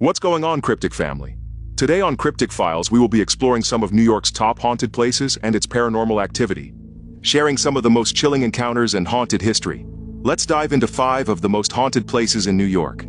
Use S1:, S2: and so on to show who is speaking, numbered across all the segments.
S1: What's going on, Cryptic family? Today on Cryptic Files, we will be exploring some of New York's top haunted places and its paranormal activity, sharing some of the most chilling encounters and haunted history. Let's dive into 5 of the most haunted places in New York.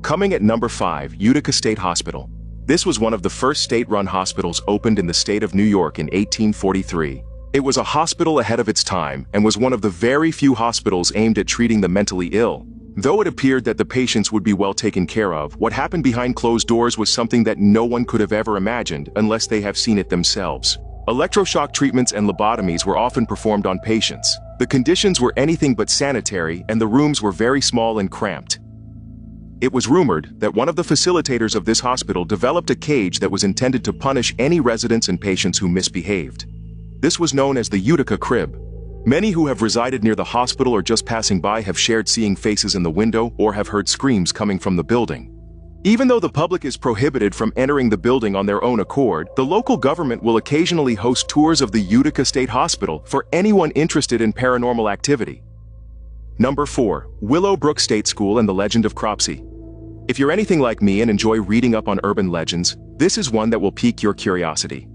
S1: Coming at number 5, Utica State Hospital. This was one of the first state-run hospitals opened in the state of New York in 1843. It was a hospital ahead of its time and was one of the very few hospitals aimed at treating the mentally ill. Though it appeared that the patients would be well taken care of, what happened behind closed doors was something that no one could have ever imagined unless they have seen it themselves. Electroshock treatments and lobotomies were often performed on patients. The conditions were anything but sanitary, and the rooms were very small and cramped. It was rumored that one of the facilitators of this hospital developed a cage that was intended to punish any residents and patients who misbehaved. This was known as the Utica Crib. Many who have resided near the hospital or just passing by have shared seeing faces in the window or have heard screams coming from the building. Even though the public is prohibited from entering the building on their own accord, the local government will occasionally host tours of the Utica State Hospital for anyone interested in paranormal activity. Number 4. Willowbrook State School and the Legend of Cropsey. If you're anything like me and enjoy reading up on urban legends, this is one that will pique your curiosity.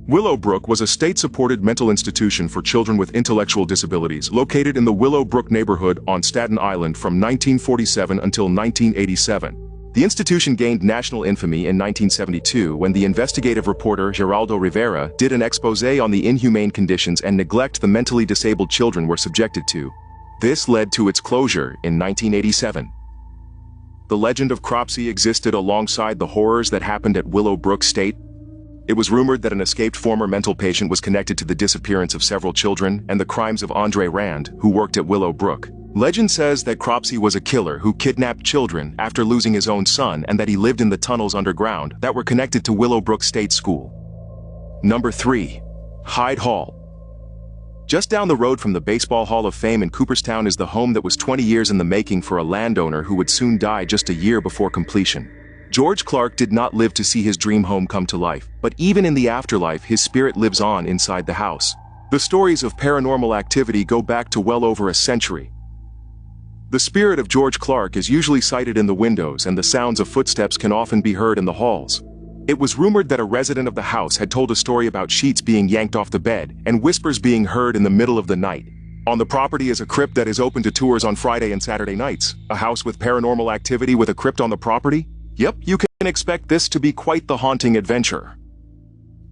S1: Willowbrook was a state-supported mental institution for children with intellectual disabilities located in the Willowbrook neighborhood on Staten Island from 1947 until 1987. The institution gained national infamy in 1972 when the investigative reporter Geraldo Rivera did an exposé on the inhumane conditions and neglect the mentally disabled children were subjected to. This led to its closure in 1987. The legend of Cropsey existed alongside the horrors that happened at Willowbrook State. It was rumored that an escaped former mental patient was connected to the disappearance of several children and the crimes of Andre Rand, who worked at Willowbrook. Legend says that Cropsey was a killer who kidnapped children after losing his own son and that he lived in the tunnels underground that were connected to Willowbrook State School. Number 3. Hyde Hall. Just down the road from the Baseball Hall of Fame in Cooperstown is the home that was 20 years in the making for a landowner who would soon die just a year before completion. George Clark did not live to see his dream home come to life, but even in the afterlife, his spirit lives on inside the house. The stories of paranormal activity go back to well over a century. The spirit of George Clark is usually sighted in the windows, and the sounds of footsteps can often be heard in the halls. It was rumored that a resident of the house had told a story about sheets being yanked off the bed and whispers being heard in the middle of the night. On the property is a crypt that is open to tours on Friday and Saturday nights. A house with paranormal activity with a crypt on the property? Yep, you can expect this to be quite the haunting adventure.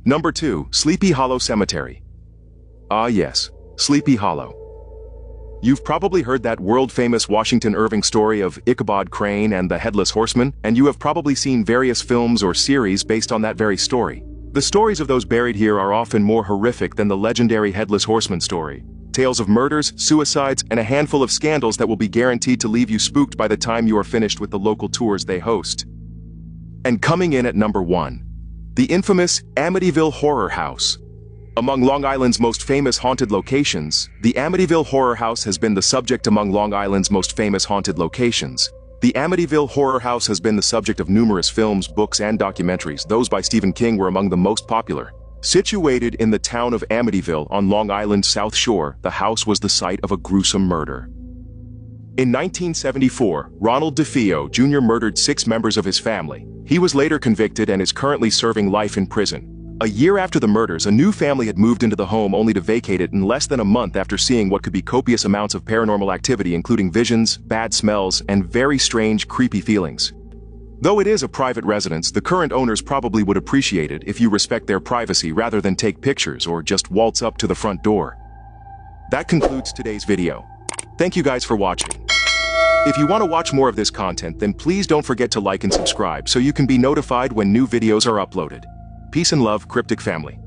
S1: Number 2. Sleepy Hollow Cemetery. Ah yes, Sleepy Hollow. You've probably heard that world-famous Washington Irving story of Ichabod Crane and the Headless Horseman, and you have probably seen various films or series based on that very story. The stories of those buried here are often more horrific than the legendary Headless Horseman story. Tales of murders, suicides, and a handful of scandals that will be guaranteed to leave you spooked by the time you are finished with the local tours they host. And coming in at number 1, the infamous Amityville Horror House. Among Long Island's most famous haunted locations, the Amityville Horror House has been the subject among Long Island's most famous haunted locations. The Amityville Horror House has been the subject of numerous films, books, and documentaries. Those by Stephen King were among the most popular. Situated in the town of Amityville on Long Island's South Shore, the house was the site of a gruesome murder. In 1974, Ronald DeFeo Jr. murdered 6 members of his family. He was later convicted and is currently serving life in prison. A year after the murders, a new family had moved into the home only to vacate it in less than a month after seeing what could be copious amounts of paranormal activity, including visions, bad smells, and very strange, creepy feelings. Though it is a private residence, the current owners probably would appreciate it if you respect their privacy rather than take pictures or just waltz up to the front door. That concludes today's video. Thank you guys for watching. If you want to watch more of this content, then please don't forget to like and subscribe so you can be notified when new videos are uploaded. Peace and love, Cryptic family.